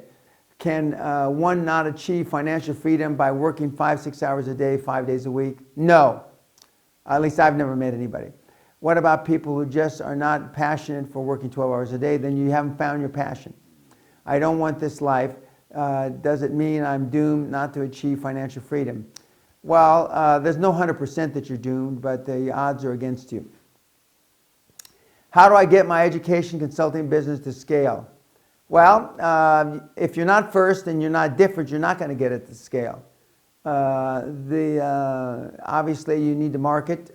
S2: Can one not achieve financial freedom by working 5-6 hours a day, 5 days a week? No. At least I've never met anybody. What about people who just are not passionate for working 12 hours a day? Then you haven't found your passion. I don't want this life. Does it mean I'm doomed not to achieve financial freedom? Well, there's no 100% that you're doomed, but the odds are against you. How do I get my education consulting business to scale? Well, if you're not first and you're not different, you're not going to get it to scale. Obviously, you need to market.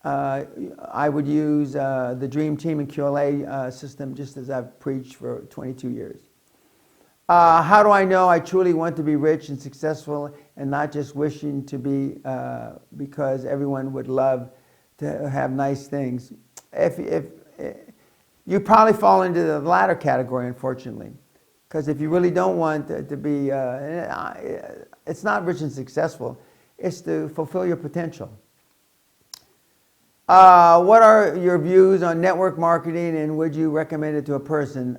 S2: I would use the Dream Team and QLA system, just as I've preached for 22 years. How do I know I truly want to be rich and successful and not just wishing to be because everyone would love to have nice things? If you probably fall into the latter category, unfortunately, because if you really don't want to be, it's not rich and successful, it's to fulfill your potential. What are your views on network marketing, and would you recommend it to a person?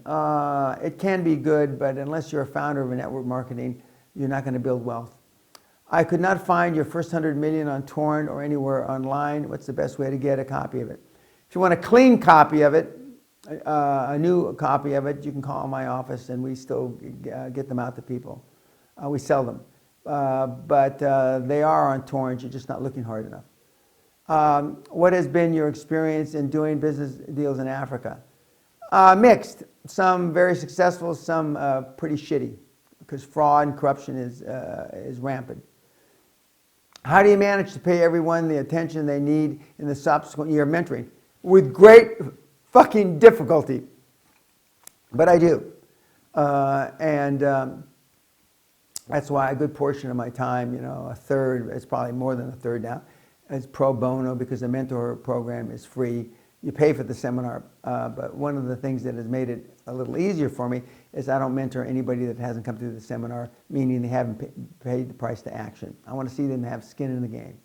S2: It can be good, but unless you're a founder of a network marketing, you're not going to build wealth. I could not find your first 100 million on torrent or anywhere online. What's the best way to get a copy of it? If you want a clean copy of it, a new copy of it, you can call my office and we still get them out to people. We sell them. But they are on torrent, you're just not looking hard enough. What has been your experience in doing business deals in Africa? Mixed. Some very successful, some pretty shitty, because fraud and corruption is rampant. How do you manage to pay everyone the attention they need in the subsequent year of mentoring? With great fucking difficulty, but I do. That's why a good portion of my time, a third, it's probably more than a third now, is pro bono, because the mentor program is free. You pay for the seminar, but one of the things that has made it a little easier for me is I don't mentor anybody that hasn't come through the seminar, meaning they haven't paid the price to action. I want to see them have skin in the game.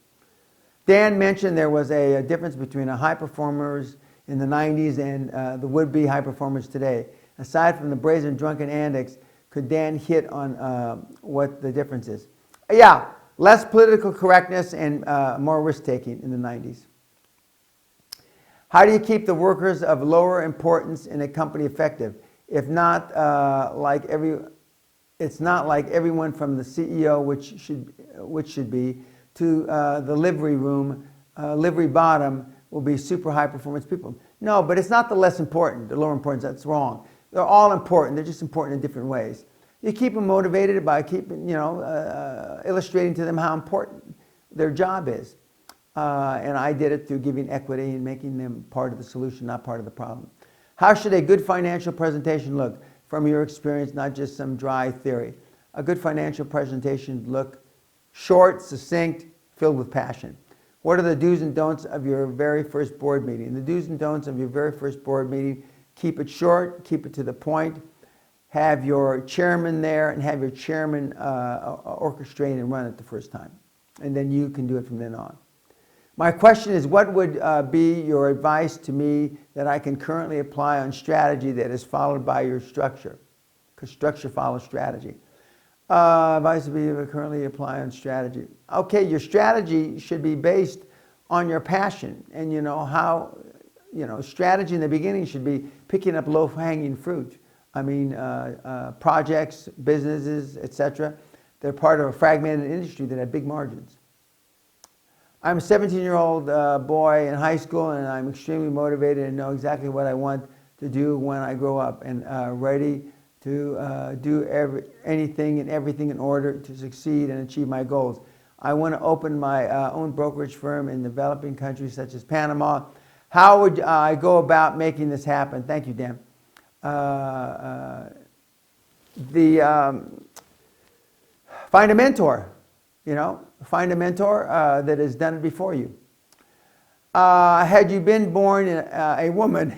S2: Dan mentioned there was a difference between the high performers in the 90s and the would-be high performers today. Aside from the brazen drunken antics, could Dan hit on what the difference is? Yeah, less political correctness and more risk-taking in the 90s. How do you keep the workers of lower importance in a company effective? If not, it's not like everyone from the CEO, which should be, to the livery room, livery bottom will be super high performance people. No, but it's not the less important, the lower importance. That's wrong. They're all important. They're just important in different ways. You keep them motivated by keeping, illustrating to them how important their job is. And I did it through giving equity and making them part of the solution, not part of the problem. How should a good financial presentation look from your experience, not just some dry theory? A good financial presentation look short, succinct, filled with passion. What are the do's and don'ts of your very first board meeting? The do's and don'ts of your very first board meeting: keep it short, keep it to the point, have your chairman there, and have your chairman orchestrate and run it the first time. And then you can do it from then on. My question is, what would be your advice to me that I can currently apply on strategy that is followed by your structure? Because structure follows strategy. Advice to be currently apply on strategy. Okay, your strategy should be based on your passion. And strategy in the beginning should be picking up low-hanging fruit. I mean, projects, businesses, etc. They're part of a fragmented industry that have big margins. I'm a 17-year-old boy in high school, and I'm extremely motivated and know exactly what I want to do when I grow up, and ready to do anything and everything in order to succeed and achieve my goals. I want to open my own brokerage firm in developing countries such as Panama. How would I go about making this happen? Thank you, Dan. Find a mentor. Find a mentor that has done it before you. Had you been born a woman,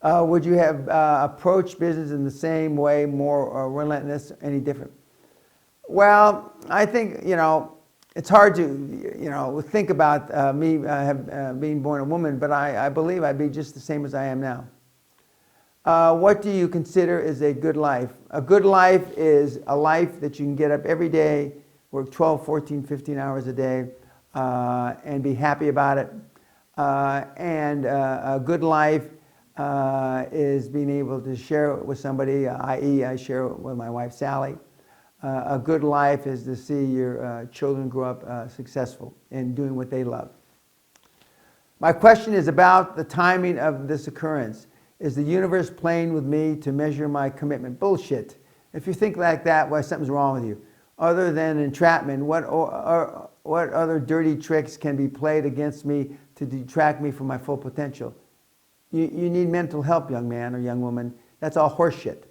S2: would you have approached business in the same way, more relentless, any different? Well, I think, it's hard to, think about me being born a woman, but I believe I'd be just the same as I am now. What do you consider is a good life? A good life is a life that you can get up every day, work 12, 14, 15 hours a day, and be happy about it. And a good life is being able to share it with somebody, i.e. I share it with my wife, Sally. A good life is to see your children grow up successful and doing what they love. My question is about the timing of this occurrence. Is the universe playing with me to measure my commitment? Bullshit. If you think like that, well, something's wrong with you. Other than entrapment, what other dirty tricks can be played against me to detract me from my full potential? You need mental help, young man or young woman. That's all horseshit.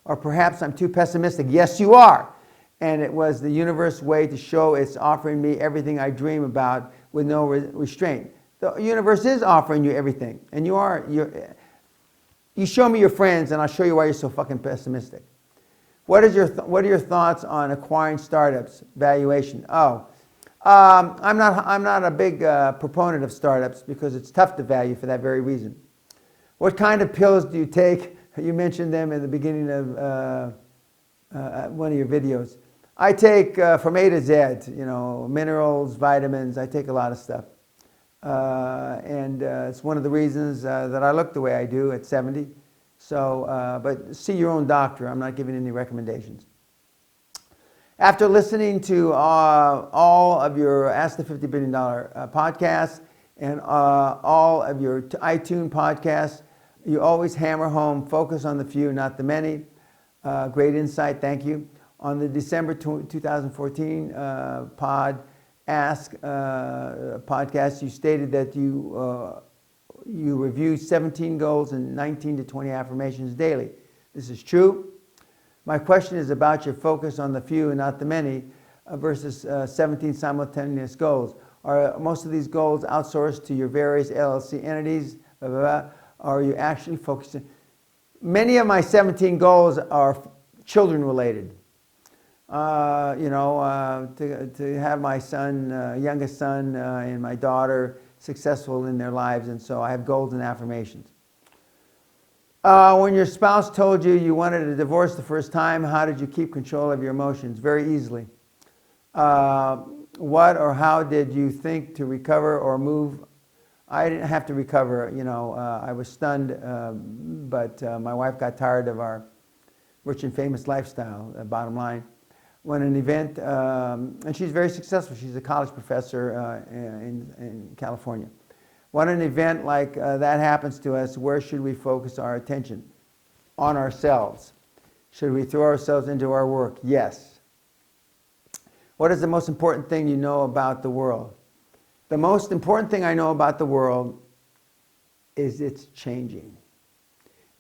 S2: Or perhaps I'm too pessimistic. Yes, you are. And it was the universe's way to show it's offering me everything I dream about with no restraint. The universe is offering you everything. And you show me your friends and I'll show you why you're so fucking pessimistic. What are your thoughts on acquiring startups, valuation? I'm not a big proponent of startups because it's tough to value for that very reason. What kind of pills do you take? You mentioned them in the beginning of one of your videos. I take from A to Z, minerals, vitamins. I take a lot of stuff. And it's one of the reasons that I look the way I do at 70. So, but see your own doctor. I'm not giving any recommendations. After listening to all of your Ask the $50 Billion podcasts and all of your iTunes podcasts, you always hammer home, focus on the few, not the many. Great insight, thank you. On the December 2014 podcast, you stated that you review 17 goals and 19 to 20 affirmations daily. This is true. My question is about your focus on the few and not the many versus 17 simultaneous goals. Are most of these goals outsourced to your various LLC entities? Blah, blah, blah. Or are you actually focusing? Many of my 17 goals are children related. to have my son, youngest son, and my daughter successful in their lives, and so I have goals and affirmations. When your spouse told you you wanted a divorce the first time, how did you keep control of your emotions? Very easily. What or how did you think to recover or move? I didn't have to recover. I was stunned, but my wife got tired of our rich and famous lifestyle, bottom line. When an event, and she's very successful. She's a college professor in California. When an event like that happens to us, where should we focus our attention? On ourselves. Should we throw ourselves into our work? Yes. What is the most important thing you know about the world? The most important thing I know about the world is it's changing.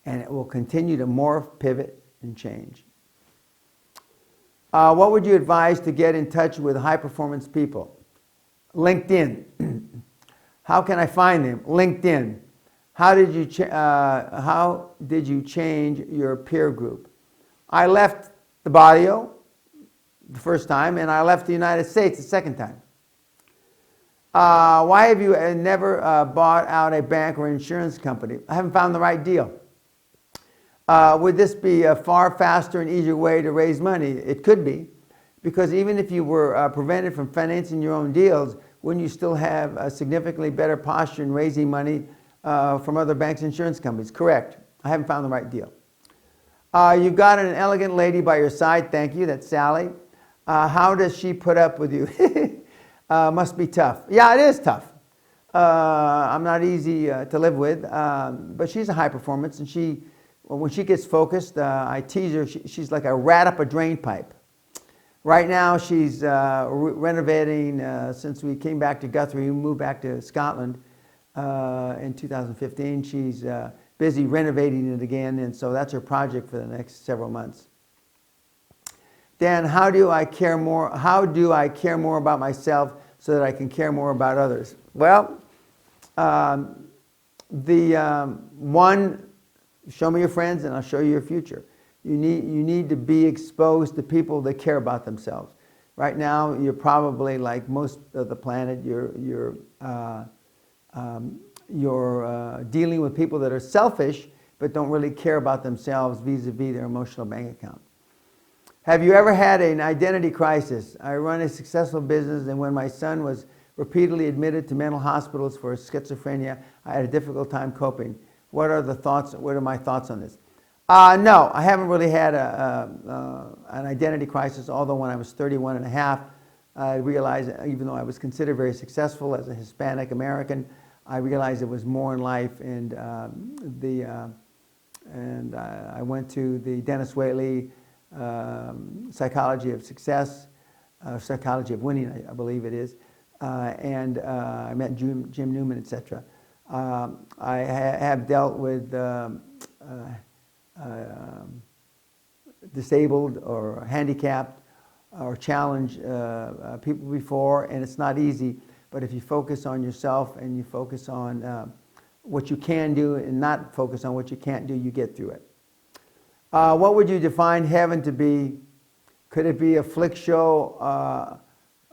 S2: And it will continue to morph, pivot, and change. What would you advise to get in touch with high-performance people? LinkedIn. How can I find them? LinkedIn. How did you change your peer group? I left the barrio the first time, and I left the United States the second time. Why have you never bought out a bank or insurance company? I haven't found the right deal. Would this be a far faster and easier way to raise money? It could be, because even if you were prevented from financing your own deals, wouldn't you still have a significantly better posture in raising money from other banks and insurance companies? Correct. I haven't found the right deal. You've got an elegant lady by your side. Thank you. That's Sally. How does she put up with you? Must be tough. Yeah, it is tough. I'm not easy to live with, but she's a high performance, and when she gets focused, I tease her. She's like a rat up a drain pipe. Right now, she's renovating. Since we came back to Guthrie, we moved back to Scotland in 2015. She's busy renovating it again, and so that's her project for the next several months. Dan, how do I care more about myself so that I can care more about others? Well, one, show me your friends and I'll show you your future. You need to be exposed to people that care about themselves. Right now, you're probably like most of the planet. You're dealing with people that are selfish but don't really care about themselves vis-a-vis their emotional bank account. Have you ever had an identity crisis? I run a successful business, and when my son was repeatedly admitted to mental hospitals for schizophrenia, I had a difficult time coping. What are my thoughts on this? No, I haven't really had an identity crisis, although when I was 31 and a half, I realized, even though I was considered very successful as a Hispanic American, I realized it was more in life, and I went to the Dennis Whaley Psychology of Success, Psychology of Winning, I believe it is, and I met Jim Newman, etc. I have dealt with disabled or handicapped or challenged people before, and it's not easy, but if you focus on yourself and you focus on what you can do and not focus on what you can't do, you get through it. What would you define heaven to be? Could it be a flick show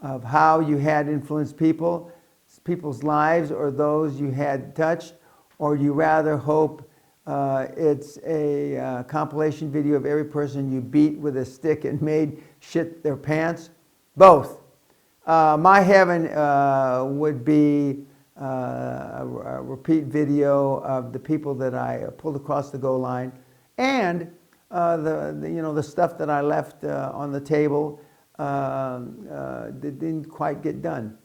S2: of how you had influenced people's lives or those you had touched? Or do you rather hope it's a compilation video of every person you beat with a stick and made shit their pants? Both. My heaven would be a repeat video of the people that I pulled across the goal line, and the stuff that I left on the table didn't quite get done.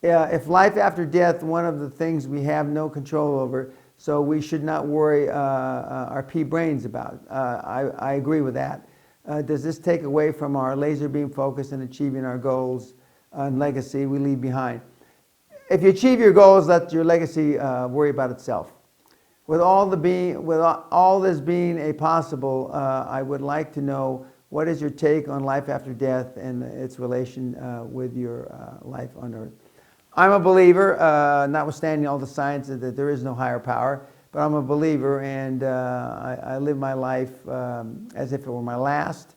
S2: If life after death, one of the things we have no control over, so we should not worry our pea brains about. I agree with that. Does this take away from our laser beam focus and achieving our goals and legacy we leave behind? If you achieve your goals, let your legacy worry about itself. With all this being a possible, I would like to know, what is your take on life after death and its relation with your life on earth? I'm a believer, notwithstanding all the science that there is no higher power, but I'm a believer, and I live my life as if it were my last.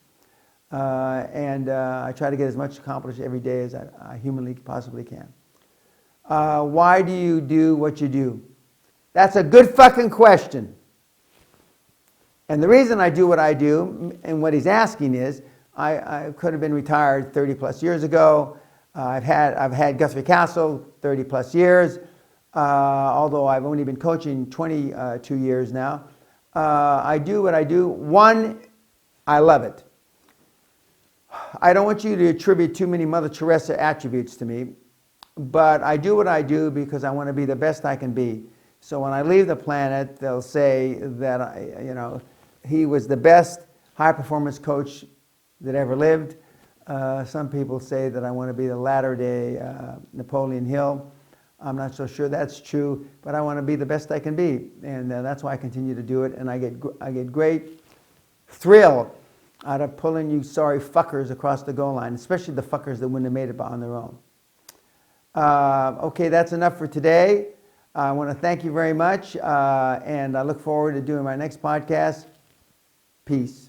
S2: and I try to get as much accomplished every day as I humanly possibly can. Why do you do what you do? That's a good fucking question. And the reason I do what I do, and what he's asking is, I could have been retired 30 plus years ago. I've had Guthrie Castle 30 plus years, although I've only been coaching 22 years now. I do what I do. One, I love it. I don't want you to attribute too many Mother Teresa attributes to me, but I do what I do because I want to be the best I can be. So when I leave the planet, they'll say that he was the best high-performance coach that ever lived. Some people say that I want to be the latter-day Napoleon Hill. I'm not so sure that's true, but I want to be the best I can be, and that's why I continue to do it. And I get great thrill out of pulling you sorry fuckers across the goal line, especially the fuckers that wouldn't have made it on their own. Okay, that's enough for today. I want to thank you very much, and I look forward to doing my next podcast. Peace.